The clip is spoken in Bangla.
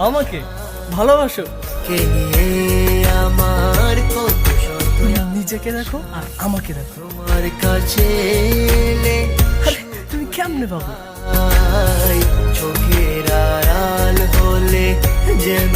আমাকে ভালোবাসো? কে নিয়ে আমার কত শত নিজেকে দেখো আর আমাকে দেখো। তোমার কাছে এলে আরে তুমি কেমনে পাবো? চোখের আড়াল হলে যেন